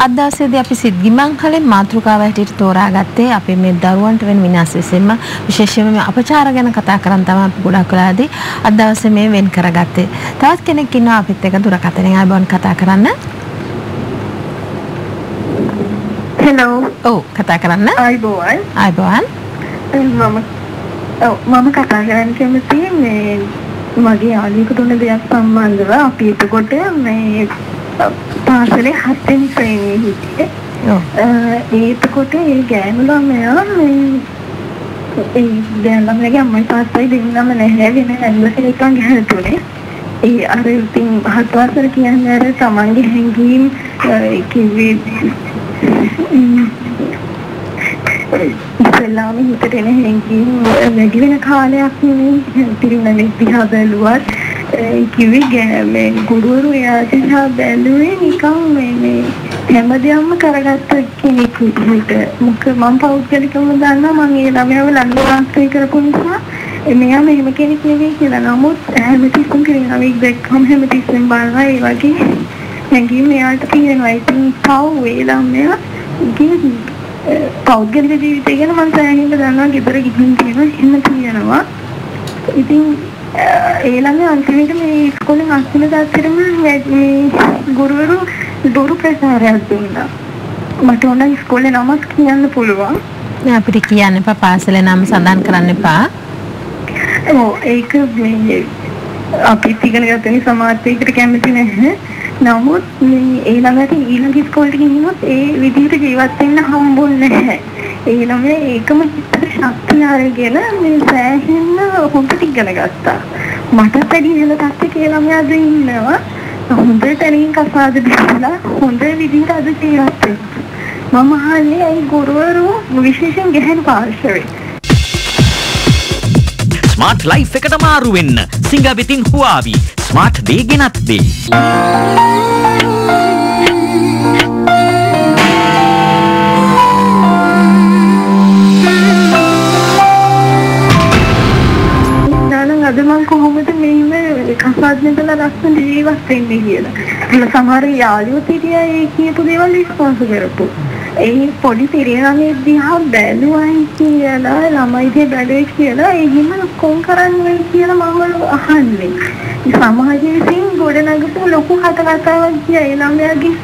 අද දවසේදී අපි සිද්ගිමංහලෙන් මාතෘකාව හැටියට තෝරාගත්තේ අපි මේ දරුවන්ට වෙන විනාශ විසෙම විශේෂයෙන්ම මේ අපචාර ගැන කතා කරන් තමයි අපි ගොඩක් වෙලාදී අද දවසේ මේ වෙන් කරගත්තේ. තවත් කෙනෙක් ඉන්නවා අපිත් එක්ක දුරකථනයෙන් ආයුබෝවන් කතා කරන්න. හෙලෝ. ඔව් කතා කරන්න. ආයුබෝවන්. ආයුබෝවන්. මම කතා කරන්න කැමතියි මේ මගේ යාළුවෙකුට උන දෙයක් සම්බන්ධව අපි එතකොට මේ පාසලේ 7 වෙනි ශ්‍රේණියේ හිටියේ. ඒකකොට ඒ ගෑනු ළමයා ඒ ගෑනු ළමයාගේ අම්මයි තාත්තයි දෙන්නම නැහැ වෙන ඇන්දලා එකන් ගහතුනේ. ඒ අර ඉතින් 7 වසර කියන්නේ අර තමන්ගේ හැංගීම් කිව්වේ ඉස්සෙල්ලාම හිතට එන හැංගීම් වැඩි වෙන කාලයක් නෙවෙයි පිරිනැමි දිහා බැලුවත් කිව්වේ මේ ගුරුවරු එයා දිහා බැලුවේ නිකන් මේ හැමදේම කරගත්ත කෙනෙක් විදිහට. මොකද මම පෞද්ගලිකවම දන්නවා මම ඒ ළමයාව ලංකාවේ කරපු නිසා මෙයා මෙහෙම කෙනෙක් නෙවෙයි කියලා. නමුත් හැමතිස්සෙම පිරිනැමි දැක්කම හැමතිස්සෙම බලනවා ඒ වගේ හැංගීම් එයාට තියෙනවා. ඉතින් තව ඒ ළමයා පෞද්ගලික ජීවිතය ගැන මම සෑහෙන්න දන්නවා. ගෙදර ගිහින් තියෙනවා. ඉතින් ඒ ළඟ අන්තිමට මේ ඉස්කෝලේ අන්තිම දාතරම මේ ගුරුවරු දොරු ප්‍රචාරයක් දුන්නා. මට ඕන ඉස්කෝලේ නමක් කියන්න පුළුවන්. නෑ අපිට කියන්න එපා පාසලේ නම සඳහන් කරන්න එපා. ඒක මේ අපි ඉගෙන ගන්න සමාජයකට කැමති නැහැ. නමුත් මේ ඒ ළඟට ඊළඟ ඉස්කෝලේට ගිහිනොත් ඒ විදිහට ජීවත් වෙන්න හම්බුන්නේ නැහැ. ඒ ළමයා ඒකම ශක්තිය අරගෙන මේ සෑහෙන්න හොඳට ඉගෙන ගත්තා. මට පැඩි ඉහළ තත්ත්වයක ඒ ළමයාද ඉන්නවා. හොඳට තනින් කසාද බිලා හොඳ විදිහට අද ජීවත් වෙනවා. මම අහන්නේ ඒ ගුරුවරු විශේෂයෙන් ගැහැණු පාර්ශවයේ ස්මාර්ට් ලයිෆ් එකට මාරු වෙන්න සිංගවිතින් හුවාවි ස්මාර්ට් දේ ගෙනත් දෙයි. අද මම කොහොමද මෙහෙම කසාදෙන්දලා ලස්සන ජීවත් වෙන්නේ කියලා. ඒක සමහර යාළුවෝ තිරියා ඒ කියපු දේවල් විශ්වාස කරපු. ඒ පොඩි තිරියාගේ දිහා බැලුවයි කියලා ළමයිගේ බැලුවේ කියලා එහෙම කොම් කරන්නේ කියලා මම අහන්නේ. සමාජයේ විසින් ගොඩනගපු ලොකු හටකතාවක් කිය ඒ ළමයාගේ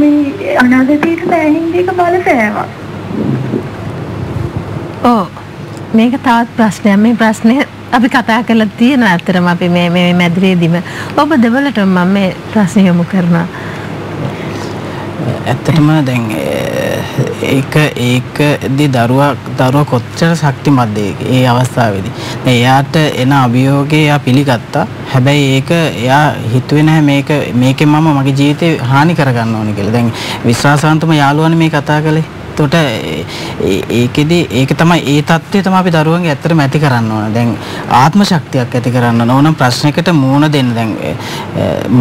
මේ අනාගතයට සෑහෙන දෙයක බලපෑවා. මේක තවත් ප්‍රශ්නයක්. මේ ප්‍රශ්නේ අපි කතා කරලා තියෙනවා අතරම අපි මේ මැදිරියේදීම ඔබ දෙවලට මම මේ ප්‍රශ්න යොමු කරනවා. ඇත්තටම දැන් ඒකදී දරුවා කොච්චර ශක්තිමත්ද ඒ අවස්ථාවේදී. දැන් එයාට එන අභියෝගය එයා පිළිගත්තා. හැබැයි ඒක එයා හිතුවේ නැහැ මේකෙන් මම මගේ ජීවිතේ හානි කරගන්න ඕනේ කියලා. දැන් විශ්වාසවන්තම යාළුවනේ මේ කතා කළේ. එතකොට ඒකෙදි ඒක තමයි ඒ தත්ත්වය තමයි අපි දරුවන්ගේ ඇත්තටම ඇති කරන්න ඕන. දැන් ආත්ම ශක්තියක් ඇති කරන්න ඕන ප්‍රශ්නයකට මුහුණ දෙන්න. දැන්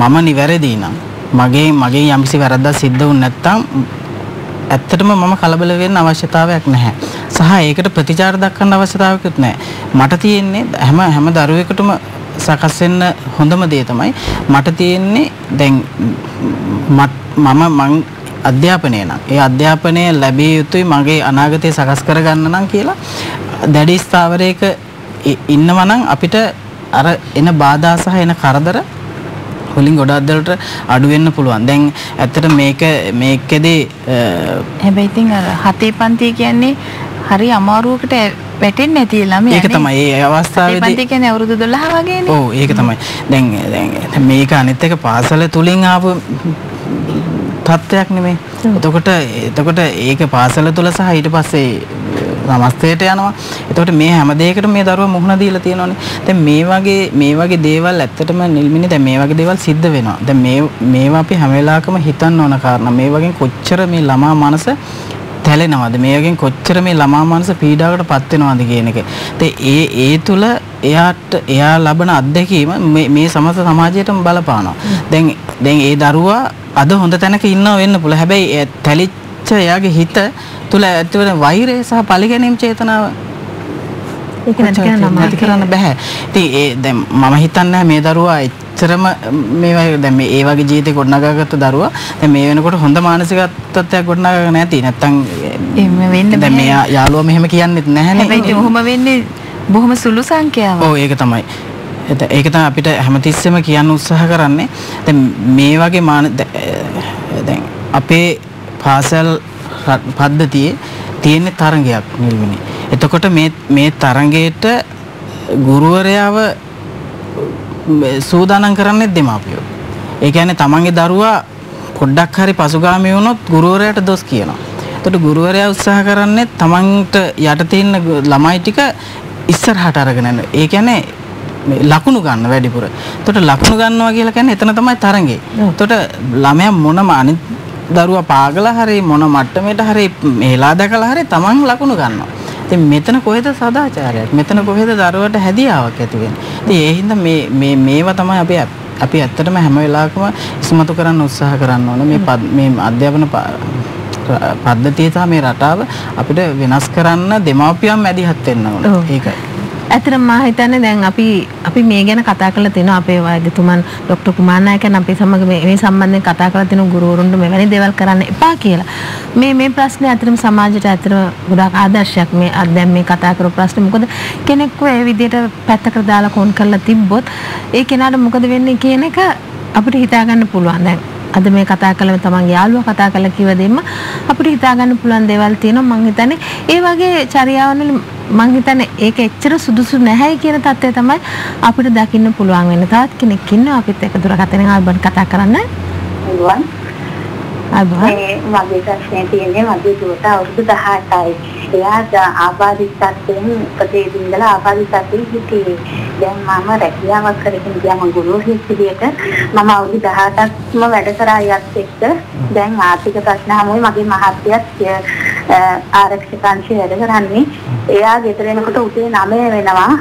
මම නිවැරදි නම් මගේ යම්කිසි වැරද්දක් සිද්ධ වුනේ නැත්නම් ඇත්තටම මම කලබල වෙන්න අවශ්‍යතාවයක් නැහැ. සහ ඒකට ප්‍රතිචාර දක්වන්න අවශ්‍යතාවයක්වත් නැහැ. මට තියෙන්නේ හැම දරුවෙකුටම සකස් වෙන්න හොඳම දේ තමයි මට තියෙන්නේ දැන් මම අධ්‍යාපනය නම් ඒ අධ්‍යාපනය ලැබිය යුතුයි මගේ අනාගතය සකස් කරගන්න නම් කියලා දැඩි ස්ථාවරයක ඉන්නවා නම් අපිට අර එන බාධා සහ එන කරදර වලින් ගොඩක් දෙලට අඩු වෙන්න පුළුවන්. දැන් ඇත්තට මේකෙදී හැබැයි ඉතින් අර 7 පන්තිය කියන්නේ හරි අමාරුවකට වැටෙන්නේ නැති ළමයි. ඒක තමයි ඒ අවස්ථාවේදී 7 පන්තිය කියන්නේ අවුරුදු 12 වගේනේ. ඔව් ඒක තමයි. දැන් මේක අනිත් එක පාසල තුලින් ආපු තත්ත්වයක් නෙමෙයි. එතකොට ඒක පාසල තුල සහ ඊට පස්සේ සමස්තයට යනවා. එතකොට මේ හැම දෙයකටම මේ දරුවා මුහුණ දීලා තියෙනවානේ. දැන් මේ වගේ දේවල් ඇත්තටම නිල්මිනේ දැන් මේ වගේ දේවල් සිද්ධ වෙනවා. දැන් මේවා අපි හැම වෙලාවකම හිතන්න ඕන කාරණා. මේ වගේ කොච්චර මේ ළමා මනස තැලෙනවද? මේ වගේ කොච්චර මේ ළමා මනස පීඩාවකට පත් වෙනවද කියන එක. ඒ තුල එයා ලබන අත්දැකීම මේ සමස්ත සමාජයටම බලපානවා. දැන් ඒ දරුවා අද හොඳ තැනක ඉන්නව වෙන්න පුළුවන්. හැබැයි තැලිච්ච එයාගේ හිත තුල ඇතිවන වෛරය සහ පරිගැනීම් චේතනාව ඒක නැති කරන්න බෑ. ඉතින් දැන් මම හිතන්නේ මේ දරුවා එච්චරම මේ දැන් මේ ඒ වගේ ජීවිතේ ගොඩනගාගත්ත දරුවා දැන් මේ වෙනකොට හොඳ මානසික තත්ත්වයක් ගොඩනගාගෙන නැති නැත්තම් එහෙම වෙන්න දැන් මේ යාළුවා මෙහෙම කියන්නෙත් නැහැනේ. හැබැයි ඔහොම වෙන්නේ බොහොම සුළු සංඛ්‍යාවක්. ඔව් ඒක තමයි. ඒක තමයි අපිට හැමතිස්සෙම කියන්න උත්සාහ කරන්නේ. දැන් මේ වගේ දැන් අපේ පාසල් පද්ධතියේ තියෙන තරංගයක් නිල්විනේ. එතකොට මේ තරංගයට ගුරුවරයාව සූදානම් කරන්නේ දෙමාපියෝ. ඒ කියන්නේ තමන්ගේ දරුවා පොඩ්ඩක් හරි පසුගාමී වුණොත් ගුරුවරයාට දොස් කියනවා. එතකොට ගුරුවරයා උත්සාහ කරන්නේ තමන්ට යට තියෙන ළමයි ටික ඉස්සරහට අරගෙන යන්න. ඒ කියන්නේ ලකුණු ගන්න වැඩිපුර. එතකොට ලකුණු ගන්නවා කියලා කියන්නේ එතන තමයි තරංගේ. එතකොට ළමයා මොනම අනිත් දරුවා පාගලා හරි මොන මට්ටමකට හරි මෙහෙලා දැකලා හරි තමන් ලකුණු ගන්නවා. ඉතින් මෙතන කොහෙද සදාචාරයක්? මෙතන කොහෙද දරුවට හැදියාවක් ඇති වෙන්නේ? ඉතින් ඒ හින්දා මේවා තමයි අපි ඇත්තටම හැම වෙලාවකම ඉස්මතු කරන්න උත්සාහ කරන්න ඕන. මේ අධ්‍යාපන පද්ධතිය සහ මේ රටාව අපිට වෙනස් කරන්න දෙමාපියන් මැදිහත් වෙන්න ඕන. ඒකයි. ඇත්තටම මම හිතන්නේ දැන් අපි මේ ගැන කතා කරලා තිනවා අපේ වෛද්‍යතුමන් ડોક્ટર කුමාරනායකයන් අපි සමග මේ සම්බන්ධයෙන් කතා කරලා තිනවා ගුරුවරුන්ට මෙවැනි දේවල් කරන්න එපා කියලා. මේ ප්‍රශ්නේ ඇත්තටම සමාජයට ඇත්තටම ගොඩාක් ආදර්ශයක් මේ දැන් මේ කතා කරපු ප්‍රශ්නේ. මොකද කෙනෙක්ව ඒ විදිහට පැත්තකට දාලා කොන් කරලා තිබ්බොත් ඒ කෙනාට මොකද වෙන්නේ කියන එක අපිට හිතා ගන්න පුළුවන්. දැන් අද මේ කතා කළම තමන්ගේ යාළුවා කතා කළා කිව්ව දෙන්න අපිට හිතා ගන්න පුළුවන් දේවල් තියෙනවා. මම හිතන්නේ ඒ වගේ චර්යාවන් වල මම හිතන්නේ ඒක එච්චර සුදුසු නැහැයි කියන තත්ත්වය තමයි අපිට දකින්න පුළුවන් වෙන්නේ. තවත් කෙනෙක් ඉන්නවා අපිත් එක්ක දුරකථනයෙන් ආල්බන් කතා කරන්න. මේ මගේ ප්‍රශ්නේ තියෙන්නේ මගේ දුවට අවුරුදු 18යි. එයා ආබාධිතත්වයෙන් උපතේදී ඉඳලා ආබාධිතත්වයෙන් හිටියේ. දැන් මම රැකියාවක් කරගෙන ගියාම ගුරුවරයෙක් විදියට මම අවුරුදු 18ක්ම වැඩ කරා යත් එක්ක දැන් ආර්ථික ප්‍රශ්න හැමෝම මගේ මහත්යත් ආරක්ෂක අංශයේ වැඩ කරන්නේ. එයා ගෙදර එනකොට උදේ 9 වෙනවා.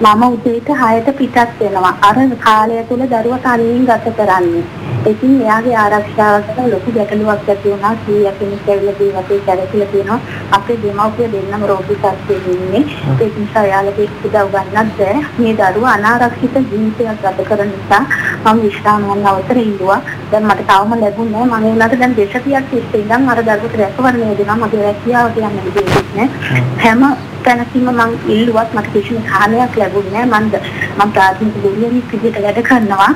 මම උදේට 6ට පිටත් වෙනවා. අර කාලය තුල දරුවා තනියෙන් ගත කරන්නේ. ඉතින් එයාගේ ආරක්ෂාවට ලොකු ගැටලුවක් ඇති වුණා. කීයක් කෙනෙක් ඇවිල්ලා දේවල් කැරකිලා තියෙනවා. අපේ දෙමව්පිය දෙන්නම රෝගී තත්ත්වයේ ඉන්නේ. ඒක නිසා එයාලගේ උදව් ගන්නත් බැහැ. මේ දරුවා අනාරක්ෂිත ජීවිතයක් ගත කරන නිසා මම විශ්‍රාම ගන්න අවසර ඉල්ලුවා. දැන් මට තවම ලැබුණේ නැහැ. මම ඒලාට දැන් දේශපියක් ඉස්සේ ඉඳන් අර දරුවට රැකවරණය දෙනවා. මගේ රැකියාව කියන්නේ දෙයක් නෑ. හැම තැනකින්ම මම ඉල්ලුවත් මට කිසිම සහනයක් ලැබුණේ නැහැ. මම ප්‍රාථමික ගුරුවරියක් විදිහට වැඩ කරනවා.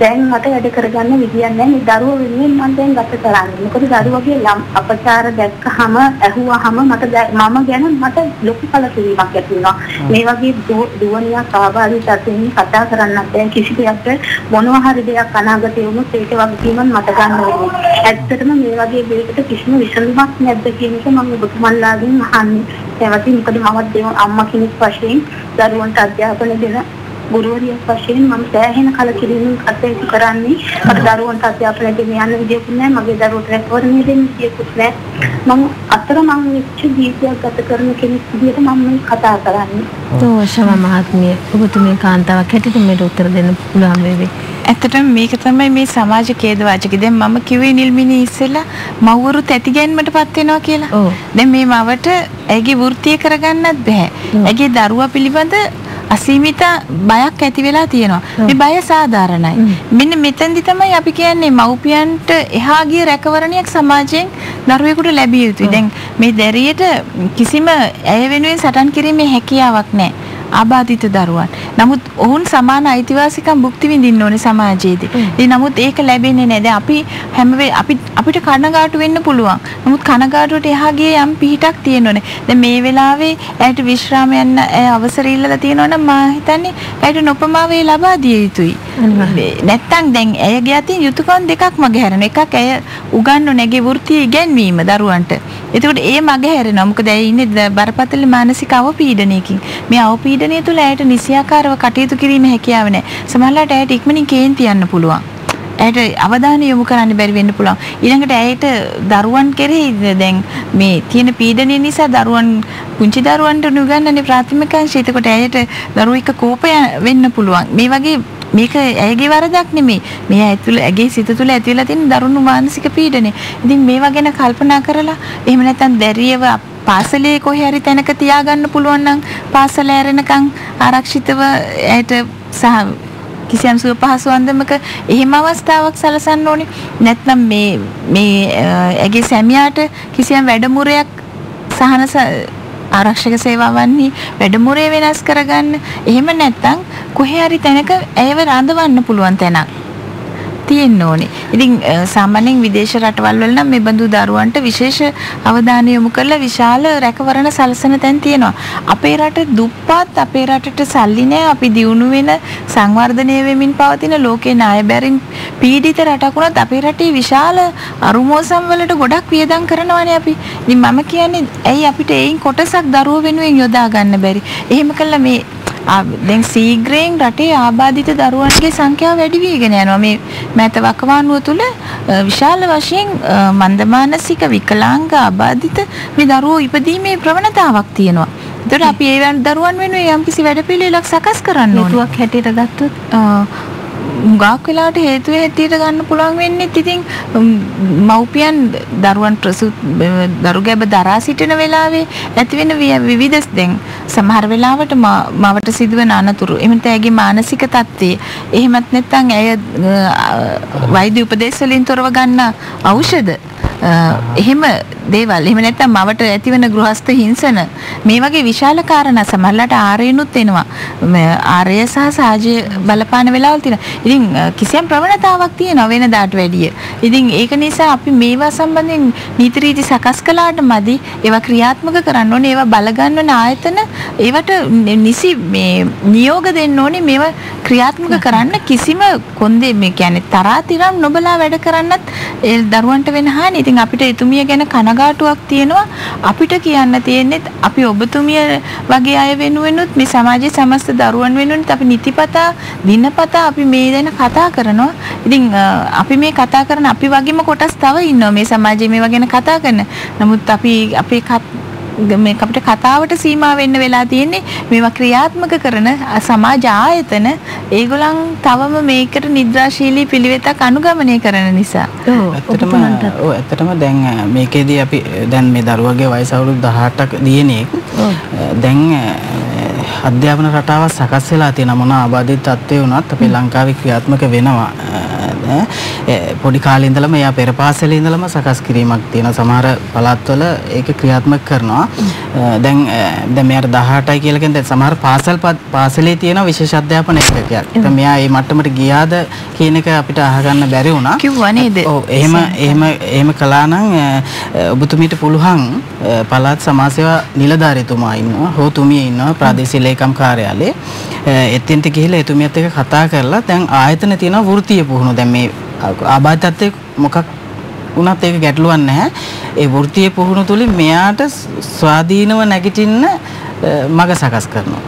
දැන් මට වැඩ කරගන්න විදියක් නැහැ. මේ දරුවෝ වෙනුවෙන් මම දැන් ගත කරන්නේ. මොකද දරුවගේ අපචාර දැක්කහම ඇහුවාම මම ගැන මට ලොකු කලකිරීමක් ඇති වෙනවා. මේ වගේ දුවනියක් සහභාගීත්වයෙන් කතා කරන්නත් දැන් කිසි දෙයක් මොනවා හරි දෙයක් අනාගතේ වුණොත් ඒක වගකීමක් මට ගන්න වෙනවා. ඇත්තටම මේ වගේ දෙයකට කිසිම විසඳුමක් නැද්ද කියන එක මම ඔබතුමන්ලාගෙන් අහන්නේ. ඒවත් මොකද මම අම්මා කෙනෙක් වශයෙන් දරුවන්ට අධ්‍යාපන දෙන ගුරුවරියක් වශයෙන් මම සෑහෙන කලකිරීමෙන් කටයුතු කරන්නේ. මට දරුවන්ට අධ්‍යාපනය දෙන්න යන්න විදියකුත් නැහැ. මගේ දරුවන්ට රැකවරණය දෙන්න විදියකුත් නැහැ. මම අතරමං වෙච්ච ජීවිතයක් ගත කරන කෙනෙක් විදියට මම මේ කතා කරන්නේ. තෝෂම මහත්මිය ඔබතුමිය කාන්තාවක් හැටියට මේට උත්තර දෙන්න පුළුවන් වේවි. ඇත්තටම මේක තමයි මේ සමාජ ඛේදවාචකේ. දැන් මම කිව්වේ නිල්මිනී ඉස්සෙල්ලා මව්වරු තැතිගැන්මටපත් වෙනවා කියලා. දැන් මේ මවට ඇගේ වෘත්තිය කරගන්නත් බෑ. ඇගේ දරුවා පිළිබඳ අසීමිත බයක් ඇති වෙලා තියෙනවා. මේ බය සාධාරණයි. මෙන්න මෙතෙන්දි තමයි අපි කියන්නේ මව්පියන්ට එහා ගිය රැකවරණයක් සමාජයෙන් දරුවෙකුට ලැබිය යුතුයි. දැන් මේ දැරියට කිසිම ඇය වෙනුවෙන් සටන් කිරීමේ හැකියාවක් නැහැ. ආබාධිත දරුවන්. නමුත් ඔවුන් සමාන අයිතිවාසිකම් භුක්ති විඳින්න ඕනේ සමාජයේදී. ඉතින් නමුත් ඒක ලැබෙන්නේ නැහැ. දැන් අපි අපිට කනගාටු වෙන්න පුළුවන්. නමුත් කනගාටුවට එහා ගියේ යම් පිහිටක් තියෙන්න ඕනේ. දැන් මේ වෙලාවේ ඇයට විශ්‍රාම යන්න අවසර ඉල්ලලා තියෙනවා නම් මම හිතන්නේ ඇයට නොපමා වේ ලබා දිය යුතුයි. නැත්තම් දැන් ඇයගේ අතින් යුතුයකම් දෙකක් මගහැරෙනවා. එකක් ඇය උගන්වන ඇගේ වෘත්තිය ඉගෙනවීම දරුවන්ට. එතකොට ඒ මගහැරෙනවා. මොකද ඇය ඉන්නේ බරපතල මානසික අවපීඩනයකින්. මේ අවපීඩනය තුළ ඇයට නිසියාකාරව කටයුතු කිරීමේ හැකියාව නැහැ. සමහරවිට ඇයට ඉක්මනින් කේන්ති යන්න පුළුවන්. ඇයට අවධානය යොමු කරන්න බැරි වෙන්න පුළුවන්. ඊළඟට ඇයට දරුවන් කෙරෙහි දැන් මේ තියෙන පීඩනය නිසා දරුවන් පුංචි දරුවන්ට නුගන්නනේ ප්‍රාථමික අංශය. එතකොට ඇයට දරුවෝ එක්ක කෝපය වෙන්න පුළුවන්. මේ වගේ මේක ඇයගේ වරදක් නෙමෙයි. මේ ඇගේ සිත තුළ ඇති වෙලා තියෙන දරුණු මානසික පීඩනය. ඉතින් මේවා ගැන කල්පනා කරලා එහෙම නැත්නම් දැරියව පාසලේ කොහේ හරි තැනක තියාගන්න පුළුවන් නම් පාසල ඇරෙනකන් ආරක්ෂිතව ඇයට සහ කිසියම් සුව පහසු අන්දමක එහෙම අවස්ථාවක් සලසන්න ඕනේ. නැත්නම් මේ ඇගේ සැමියාට කිසියම් වැඩමුරයක් සහන ආරක්ෂක සේවාවන්හි වැඩමුරේ වෙනස් කරගන්න. එහෙම නැත්නම් කොහේ හරි තැනක ඇයව රඳවන්න පුළුවන් තැනක් තියෙන්න ඕනේ. ඉතින් සාමාන්‍යයෙන් විදේශ රටවල් වල නම් මේ බඳු දරුවන්ට විශේෂ අවධානය යොමු කරලා විශාල රැකවරණ සලසන තැන් තියෙනවා. අපේ රට දුප්පත්, අපේ රටට සල්ලි නැහැ, අපි දියුණු වෙන සංවර්ධනය වෙමින් පවතින ලෝකේ ණය බැරින් පීඩිත රටක් වුණත් අපේ රටේ විශාල අරුමෝසම් වලට ගොඩක් වියදම් කරනවානේ අපි. ඉතින් මම කියන්නේ ඇයි අපිට ඒයින් කොටසක් දරුවෝ වෙනුවෙන් යොදා ගන්න බැරි? එහෙම කළා මේ දැන් සීග්‍රයෙන් රටේ ආබාධිත දරුවන්ගේ සංඛ්‍යාව වැඩි වීගෙන යනවා. මේ මෑත වකවානුව තුළ විශාල වශයෙන් මන්දමානසික විකලාංග ආබාධිත මේ දරුවෝ ඉපදීමේ ප්‍රවණතාවක් තියෙනවා. ඒතකොට අපි ඒ දරුවන් වෙනුවෙන් යම්කිසි වැඩපිළිවෙලක් සකස් කරන්න ඕනේ. හේතුවක් හැටියට ගත්තොත් ගාක් වෙලාවට හේතුව හැටියට ගන්න පුළුවන් වෙන්නේ ඉතින් මව්පියන් දරුවන් දරු ගැබ දරා සිටින වෙලාවේ ඇති වෙන විවිධ දැන් සමහර වෙලාවට මවට සිදුවන අනතුරු එහෙමත් ඇගේ මානසික තත්ත්වය එහෙමත් නැත්නම් ඇය වෛද්‍ය උපදෙස් වලින් තොරව ගන්න ඖෂධ එහෙම දේවල් එහෙම නැත්නම් මවට ඇතිවන ගෘහස්ත හිංසන මේ වගේ විශාල කාරණා සමහරලාට ආරයනුත් එනවා. ආරය සහ සාජය බලපාන වෙලාවල් තියෙනවා. ඉතින් කිසියම් ප්‍රවණතාවක් තියෙනවා වෙනදාට වැඩිය. ඉතින් ඒක නිසා අපි මේවා සම්බන්ධයෙන් නීති රීති සකස් කළාට මදි. ඒවා ක්‍රියාත්මක කරන්න ඕනේ. ඒවා බලගන්නවන ආයතන ඒවට නිසි මේ නියෝග දෙන්න ඕනේ. මේවා ක්‍රියාත්මක කරන්න කිසිම කොන්දේ මේ කියන්නේ තරාතිරම් නොබලා වැඩ කරන්නත් ඒ දරුවන්ට වෙන හානි. ඉතින් අපිට එතුමිය ගැන කනගාටුවක් තියෙනවා. අපිට කියන්න තියෙන්නේ අපි ඔබතුමිය වගේ අය වෙනුවෙනුත් මේ සමාජයේ සමස්ත දරුවන් වෙනුවෙනුත් අපි නිතිපතා දිනපතා අපි මේ ගැන කතා කරනවා. ඉතින් අපි මේ කතා කරන අපි වගේම කොටස් තව ඉන්නවා මේ සමාජයේ මේවා ගැන කතා කරන. නමුත් අපි අපේ මේ අපිට කතාවට සීමා වෙන්න වෙලා තියෙන්නේ මේවා ක්‍රියාත්මක කරන සමාජ ආයතන ඒගොල්ලන් තවම මේකට නිද්‍රාශීලී පිළිවෙතක් අනුගමනය කරන නිසා. ඇත්තටම දැන් මේකේදී අපි දැන් මේ දරුවගේ වයස අවුරුදු 18ක දියණියෙක් දැන් අධ්‍යාපන රටාවක් සකස් වෙලා තියෙන මොන ආබාධිත තත්ත්වය වුණත් අපේ ලංකාවේ ක්‍රියාත්මක වෙනවා. පොඩි කාලේ ඉඳලම එයා පෙර පාසලේ ඉඳලම සකස් කිරීමක් තියෙනවා. සමහර පළාත්වල ඒක ක්‍රියාත්මක කරනවා. දැන් මෙයාට 18යි කියලා කියන්නේ දැන් සමහර පාසලේ තියෙන විශේෂ අධ්‍යාපන එකකයක්. දැන් මෙයා මේ මට්ටමට ගියාද කියන එක අපිට අහගන්න බැරි වුණා. කිව්වා නේද? ඔව් එහෙම කළා නම් ඔබතුමීට පුළුවන් පළාත් සමාජ සේවා නිලධාරීතුමා ඉන්නවා. හෝ තුමිය ඉන්නවා ප්‍රාදේශීය ලේකම් කාර්යාලයේ. එතෙන්ට ගිහිල්ලා එතුමියත් එක්ක කතා කරලා දැන් ආයතන තියෙනවා වෘත්තීය පුහුණුව. දැන් මේ ආබාධිතත්වයේ මොකක් වුණත් ඒක ගැටලුවක් නැහැ. ඒ වෘත්තීය පුහුණුව තුලින් මෙයාට ස්වාධීනව නැගිටින්න මඟ සකස් කරනවා.